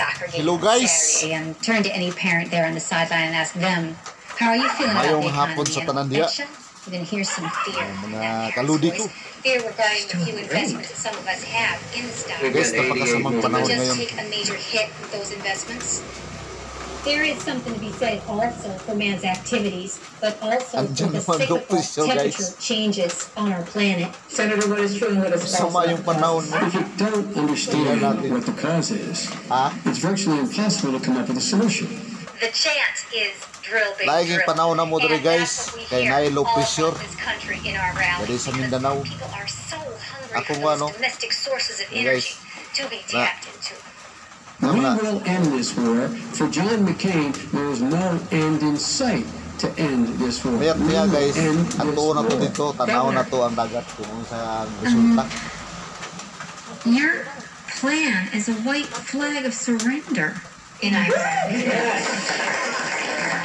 soccer game Hello, on guys. Saturday and turn to any parent there on the sideline and ask them, how are you feeling about Mayong the hapon sa economy? And tanandiya. mention, you can hear some fear Mga in that parent's kaludi voice. ko. Fear regarding the few investments that some of us have in the stock Guys, market. napakasamang Did panahon we just ngayon. take a major hit with those investments? There is something to be said also for man's activities, but also for Andyan the naman cyclical daw presyo, temperature guys. changes on our planet. Senator, what is true and what is false? Sama yung panahon mo. If you don't understand what the cause is, Ha? it's virtually impossible to come up with a solution. The chant is drill, big Laging drill. panahon na mo diri, And guys. that's what we Kay hear naay low all pressure. across this country in our rallies, Dari sa because Mindanao. people are so hungry Ako for nga, those no? domestic sources of Hey, energy guys. to be Na. tapped into. We Tama na. will end this war. For John McCain, there is no end in sight to end this war. Mayat niya, We will guys. end Ang this tuon na to war. dito. Tanaw na to ang dagat kung sa resulta. Your plan is a white flag of surrender in Iraq.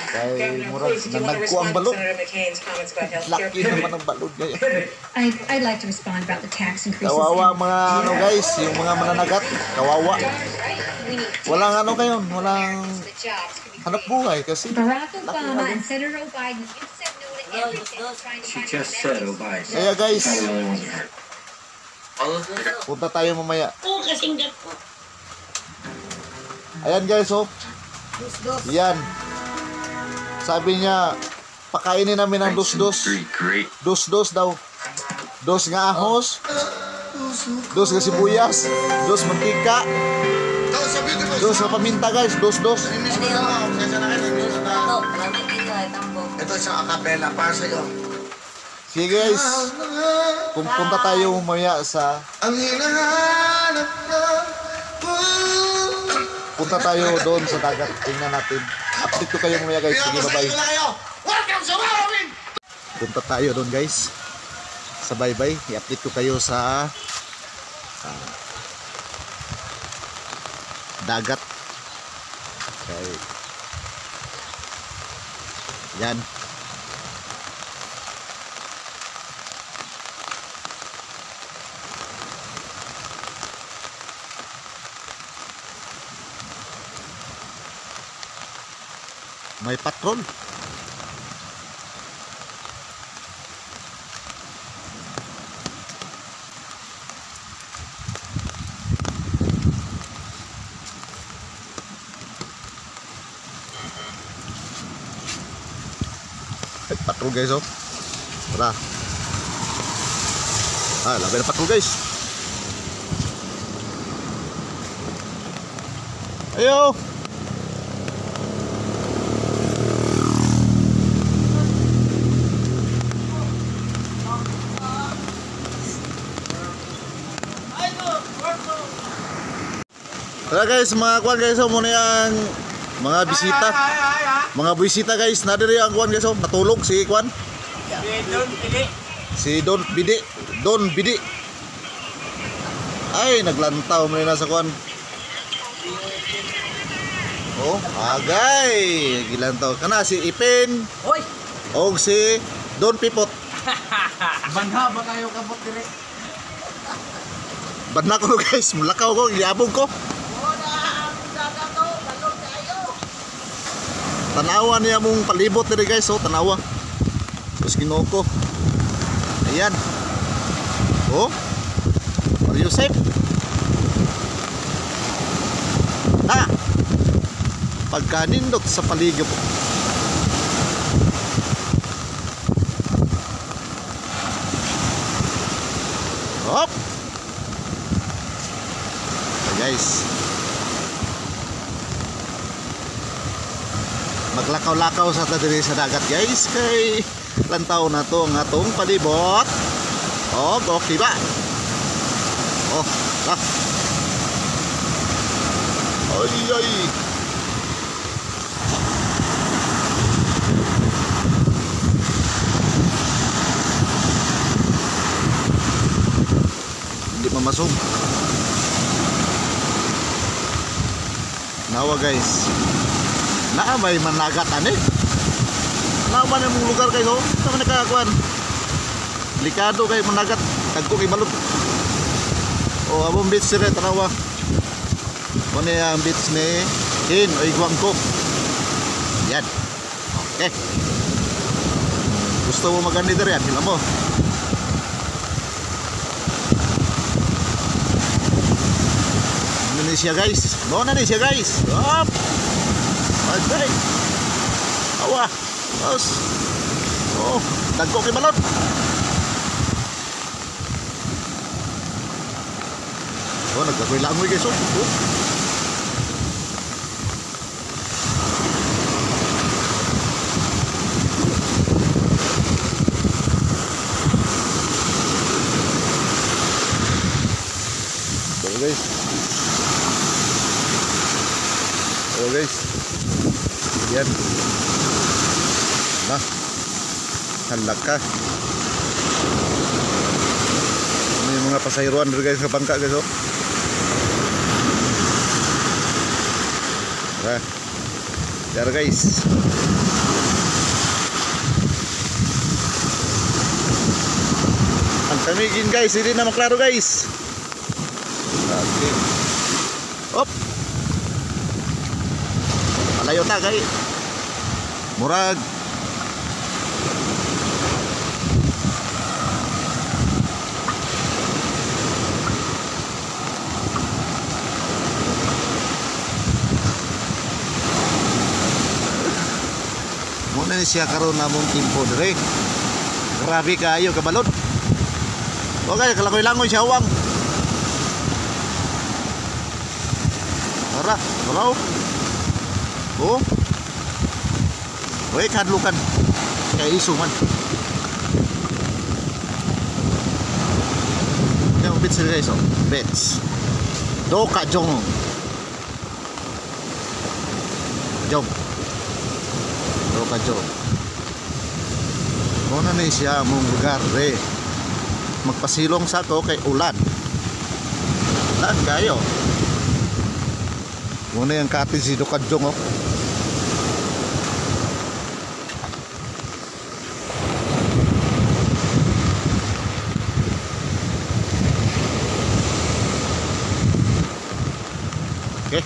Kay murag nanagko ang balod. Senator McCain's comments about healthcare. Laki naman ang balod ngayon. I'd like to respond about the tax increases. Kawawa mga ano guys, yung mga mananagat. Kawawa. We need Walang ano ngayon, walang the jobs could be hanap buhay kasi Barack Obama and Senator Biden. You said no to everything, trying to She find just a said balance. Obama. kaya guys, Probably the only ones who heard. punta tayo mamaya. Oo, kasing dako. Ayan guys, oh. Yan. Sabi niya, pakainin namin ng dos-dos. Dos-dos daw. Dos nga ahos. Dos nga sibuyas. Dos mantika. Dos nga paminta guys. Dos-dos. Ito isang acapella para sa'yo. Sige guys. Punta tayo mamaya sa... Ang hinahanap na. Punta tayo doon sa dagat. Tingnan natin. Update ko kayo mamaya guys. Sige, bye-bye. Welcome sa Halloween! Punta tayo doon guys. Sa bye-bye. I-update ko kayo sa dagat. Okay. Yan. May patrol. May patrol guys, oh. Tara. Labi na patrol guys. Ayo. Tara guys, mga kuwan guys, oh, muna yung mga bisita. Mga bisita guys, nadiri ang kuwan guys, oh, natulog si kuwan. Si Don Bidi. Don Bidi. Ay, naglantaw mo na sa kuwan. Oh, agay. Gilantaw. Kana si Ipin. Hoy! Og si Don Pipot. Banha ba kayo kabot dire? Bad na ko guys, mulakaw ko, iabog ko. Tanawa niya mong palibot diri guys, oh, tanawa. Tapos Ginoo ko. Ayan. Oh. Are you safe? Na. Pagkanindot sa paligid po. Hop. Guys. Maglakaw-lakaw sa diri sa dagat guys kay lantaw na to ang atong palibot. Oh, okay ba? Oh, ah. Ay. Hindi mamasog. Nawa guys. May managat ani. Naman yung lugar kayo, sama nakakuan. Delikado kay managat, tagko kay balot. O abong beach sire tanawa. Muna yung beach ni Hin o Iguang ko. Yan. Okay. Gusto mo maganda dito yan, hila mo. Ano na siya guys? Doon na siya guys. Up! Okay. Awa. Tapos. Oh, dagko kay balot. Oh, nagkakoy langoy guys. Oh. Guys. Oh guys. Yan. Nah. Halak ka. May mga pasayroan dito guys sa bangka guys oh. Nah. Dar guys. Ang tamigin guys, hindi na maklaro guys. Okay. Op. Malayo ta kay. Murag. Muna ni siya karon namong timpo dire. Grabe kayo kabalot. Okay, kalakoy-langoy siya awang. Tara, taraw. Oh. Wait, hadlukan. Kaya iso man. Yung bits nila iso. Bits. Doka jong. Jong. Doka jong. Muna na siya mong lugar re. Magpasilong sa ko kay ulan. Ulan kayo. Muna yung katin si Dokadjong oh. Okay.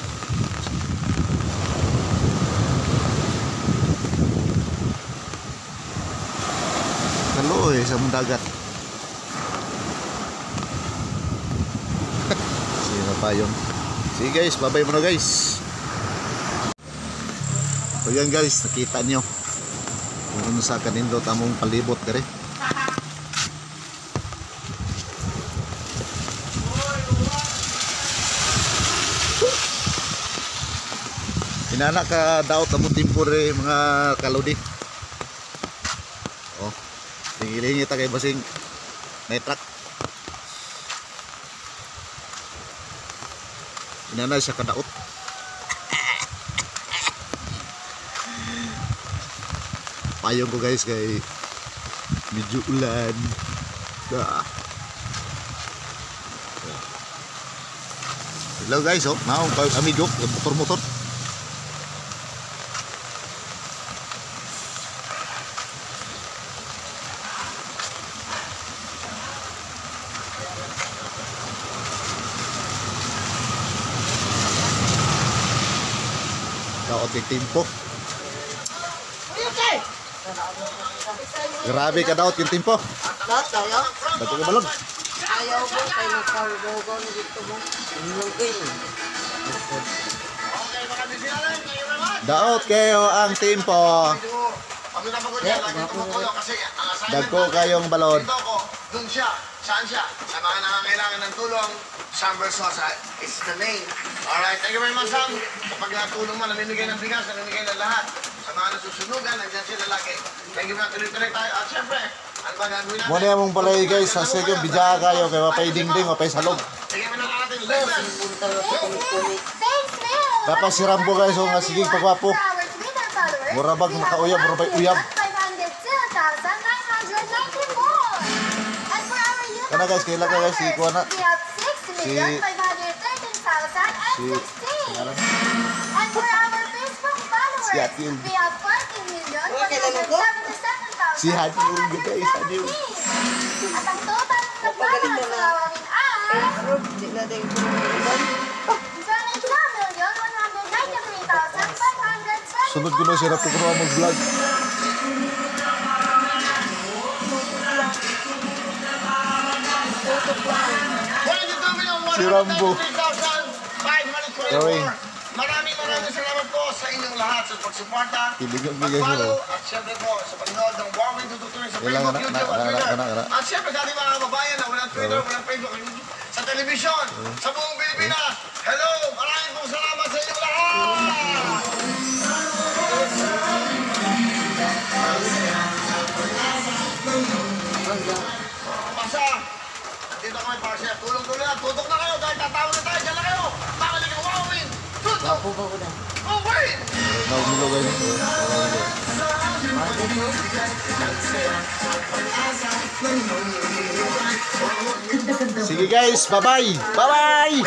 Kaloy sa mong dagat. Sino pa yung sige guys, bye-bye muna guys. So yan guys, nakita nyo kung ano sa kanindot among palibot kare. Inana ka daot among timpure mga kaludi. Oh, tingil-ingit ta kay basing may truck. Inana siya kadaot. Payong ko guys kay medyo ulan. Hello guys, oh, naong amigo, motor-motor. Daot yung timpo. Grabe ka daot yung timpo. Daot tayo? Dato ka balon. Ayaw ko kay magkarugo na dito mo. Daot kayo ang timpo. Dagko kayong balon. Doon siya. Saan siya? Sa mga nangangailangan ng tulong, Sam Versosa is the name. Alright, thank you very much, Sam. Kapag natulong mo, namimigay ng bigas, namimigay ng lahat. Sa mga nasusunugan, nandiyan sila lagi. Thank you very much. Tuloy-tuloy tayo. At syempre, ano ba gagawin natin? Muna mong palay guys, sa sige, bidya kayo, kaya mapay dingding, mapay salog. Tingnan mo na natin. Let's Tapos si Rambo guys, oh, nga sige, pagwapo. Murabag, makauyab, murabay uyab. Kana guys, kailan ka guys, si Kuana. Si Ate Ulga. Si Ate Ulga guys, Ate Ulga. At ang total na balance sa lawangin ay... Hindi na din ko. Sana example Sunod ko na si Rapi Kuro mag-vlog. Si Rambo. Gawin. Maraming salamat po sa inyong lahat sa pagsuporta, Ibigay mo. pag-follow, at syempre po sa panonood ng Warwin Tututuloy sa Ilang Facebook, anak, YouTube, at Twitter. anak. At syempre sa ating mga kababayan na walang Twitter, walang Facebook, sa telebisyon, sa buong Pilipinas. Hello! Maraming pong salamat sa inyong lahat! Pasa! Dito kami para siya. Tulong-tulong na. Tutok na kayo dahil tatawag na tayo. Diyan na kayo. Makalik ang Warwin. Tutok! Warwin! Nagmulog kayo. Sige guys, bye-bye! Bye-bye!